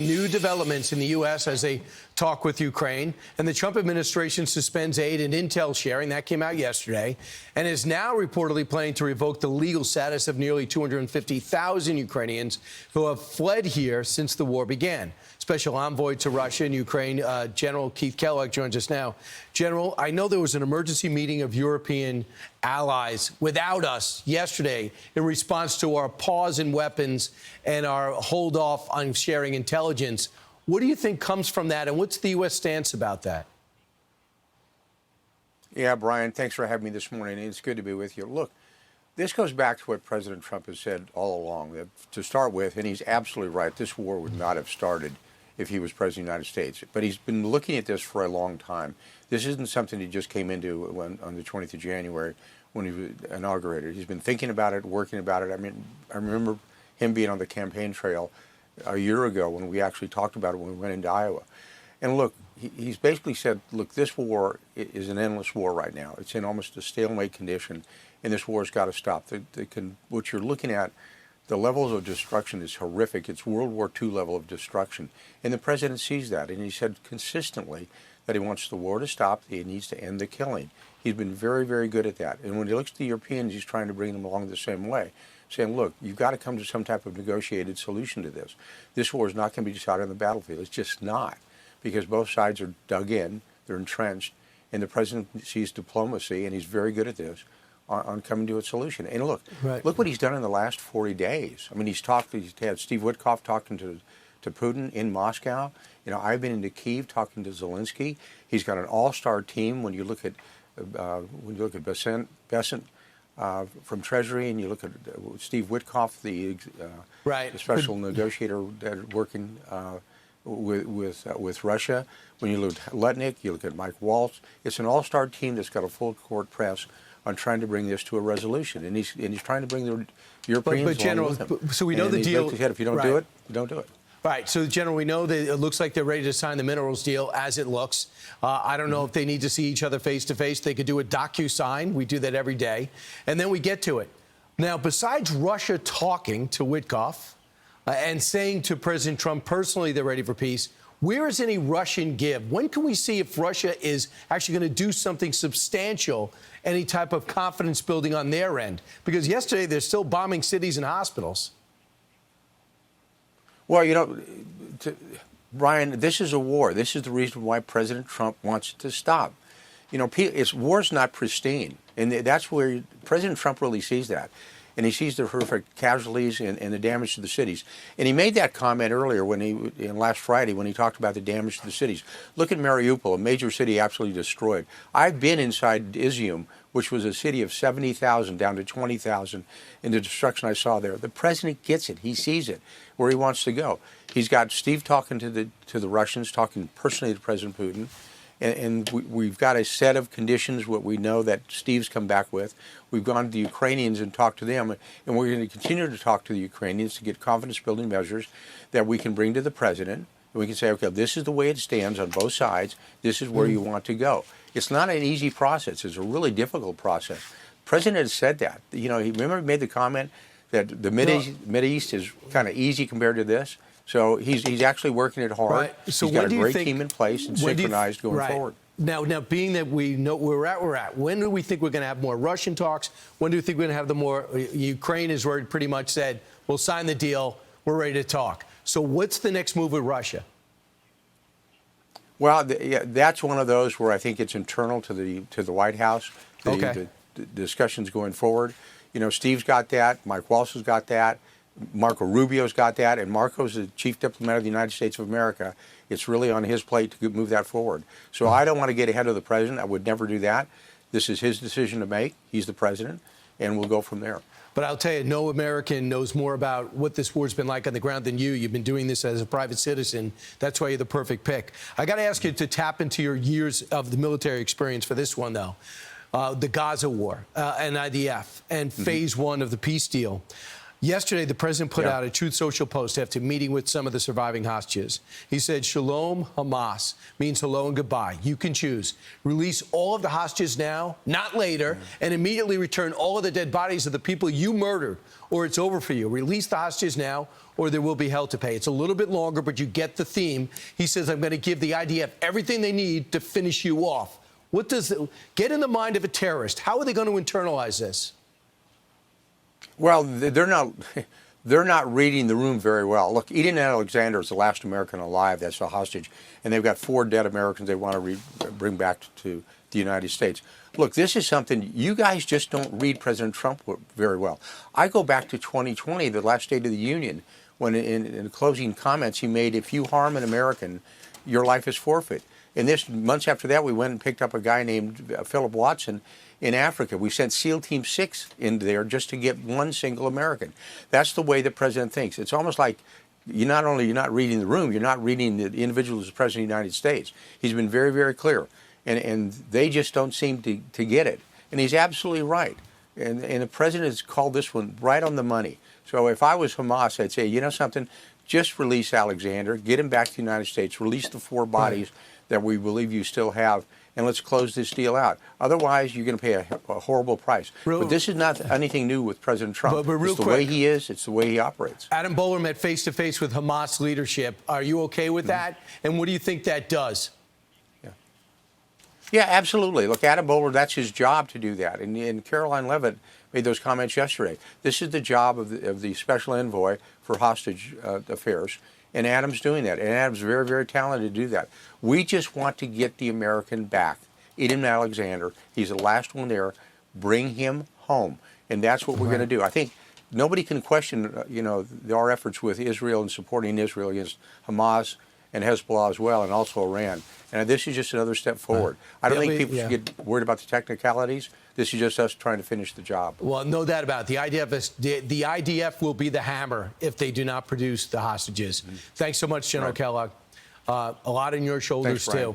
New developments in the U.S. as they talk with Ukraine, and the Trump administration suspends aid and intel sharing. That came out yesterday, and is now reportedly planning to revoke the legal status of nearly 250,000 Ukrainians who have fled here since the war began. Special envoy to Russia and Ukraine, General Keith Kellogg, joins us now. General, I know there was an emergency meeting of European allies without us yesterday in response to our pause in weapons and our hold off on sharing intelligence. What do you think comes from that, and what's the U.S. stance about that? Yeah, Brian, thanks for having me this morning. It's good to be with you. Look, this goes back to what President Trump has said all along. That to start with, and he's absolutely right, this war would not have started if he was president of the United States. But he's been looking at this for a long time. This isn't something he just came into on the 20th of January when he was inaugurated. He's been thinking about it, working about it. I mean, I remember him being on the campaign trail a year ago when we actually talked about it when we went into Iowa. And look, he's basically said, look, this war is an endless war right now. It's in almost a stalemate condition, and this war has got to stop. What you're looking at, the levels of destruction is horrific. It's World War II level of destruction. And the president sees that, and he said consistently that he wants the war to stop. He needs to end the killing. He's been very, very good at that. And when he looks at the Europeans, he's trying to bring them along the same way, saying, look, you've got to come to some type of negotiated solution to this. This war is not going to be decided on the battlefield. It's just not, because both sides are dug in, they're entrenched, and the president sees diplomacy, and he's very good at this, on coming to a solution. And look, look what he's done in the last 40 days. I mean, he's had Steve Witkoff talking to Putin in Moscow. You know, I've been into Kyiv talking to Zelensky. He's got an all-star team. When you look at Bessent from Treasury, and you look at Steve Witkoff, the special negotiator that working with Russia. When you look at Lutnick, you look at Mike Waltz. It's an all-star team that's got a full court press on trying to bring this to a resolution, and he's trying to bring the Europeans but General, along with him. So we know the deal. If you don't do it, you don't do it. Right. So, General, we know that it looks like they're ready to sign the minerals deal as it looks. I don't know if they need to see each other face to face. They could do a docu-sign. We do that every day. And then we get to it. Now, besides Russia talking to Witkoff and saying to President Trump personally they're ready for peace, where is any Russian give? When can we see if Russia is actually going to do something substantial, any type of confidence building on their end? Because yesterday they're still bombing cities and hospitals. Well, you know, Brian, this is a war. This is the reason why President Trump wants it to stop. You know, war's not pristine, and that's where President Trump really sees that. And he sees the horrific casualties and the damage to the cities. And he made that comment earlier last Friday when he talked about the damage to the cities. Look at Mariupol, a major city absolutely destroyed. I've been inside Izium, which was a city of 70,000 down to 20,000, in the destruction I saw there. The president gets it. He sees it, where he wants to go. He's got Steve talking to the Russians, talking personally to President Putin. And we've got a set of conditions, what we know that Steve's come back with. We've gone to the Ukrainians and talked to them, and we're going to continue to talk to the Ukrainians to get confidence-building measures that we can bring to the president. And we can say, okay, this is the way it stands on both sides. This is where you want to go. It's not an easy process. It's a really difficult process. The president has said that. You know, he made the comment that the Mideast is kind of easy compared to this. So he's actually working it hard. Right. So he's got a great team in place and synchronized going forward. Now, being that we know where we're at, when do we think we're going to have more Russian talks? When do we think we're going to have the more? Ukraine has already pretty much said, we'll sign the deal, we're ready to talk. So what's the next move with Russia? Well, that's one of those where I think it's internal to the White House. The discussions going forward. You know, Steve's got that. Mike Waltz has got that. Marco Rubio's got that, and Marco's the chief diplomat of the United States of America. It's really on his plate to move that forward. So I don't want to get ahead of the president. I would never do that. This is his decision to make. He's the president, and we'll go from there. But I'll tell you, no American knows more about what this war's been like on the ground than you. You've been doing this as a private citizen. That's why you're the perfect pick. I got to ask you to tap into your years of the military experience for this one, though. The Gaza war and IDF and phase one of the peace deal. Yesterday, the president put Yeah. out a Truth Social post after meeting with some of the surviving hostages. He said, Shalom Hamas means hello and goodbye. You can choose. Release all of the hostages now, not later, and immediately return all of the dead bodies of the people you murdered, or it's over for you. Release the hostages now, or there will be hell to pay. It's a little bit longer, but you get the theme. He says, I'm going to give the IDF everything they need to finish you off. Get in the mind of a terrorist. How are they going to internalize this? Well, they're not reading the room very well. Look, Eden Alexander is the last American alive that's a hostage, and they've got 4 dead Americans they want to bring back to the United States. Look, this is something you guys just don't read President Trump very well. I go back to 2020, the last State of the Union, when in closing comments he made, if you harm an American, your life is forfeit. And months after that, we went and picked up a guy named Philip Watson in Africa. We sent SEAL Team 6 in there just to get one single American. That's the way the president thinks. It's almost like you're not reading the room, you're not reading the individual as president of the United States. He's been very, very clear. And they just don't seem to get it. And he's absolutely right. And the president has called this one right on the money. So if I was Hamas, I'd say, you know something, just release Alexander, get him back to the United States, release the 4 bodies that we believe you still have, and let's close this deal out. Otherwise, you're going to pay a horrible price. But this is not anything new with President Trump. But it's the way he is. It's the way he operates. Adam Bowler met face-to-face with Hamas leadership. Are you okay with that? And what do you think that does? Yeah, absolutely. Look, Adam Bowler, that's his job to do that. And Caroline Leavitt made those comments yesterday. This is the job of the special envoy for hostage affairs. And Adam's doing that. And Adam's very, very talented to do that. We just want to get the American back. Eden Alexander, he's the last one there. Bring him home. And that's what we're going to do. I think nobody can question, our efforts with Israel and supporting Israel against Hamas and Hezbollah as well, and also Iran. And this is just another step forward. I don't think people should get worried about the technicalities. This is just us trying to finish the job. Well, no doubt about it. The IDF will be the hammer if they do not produce the hostages. Thanks so much, General Kellogg. A lot on your shoulders, too.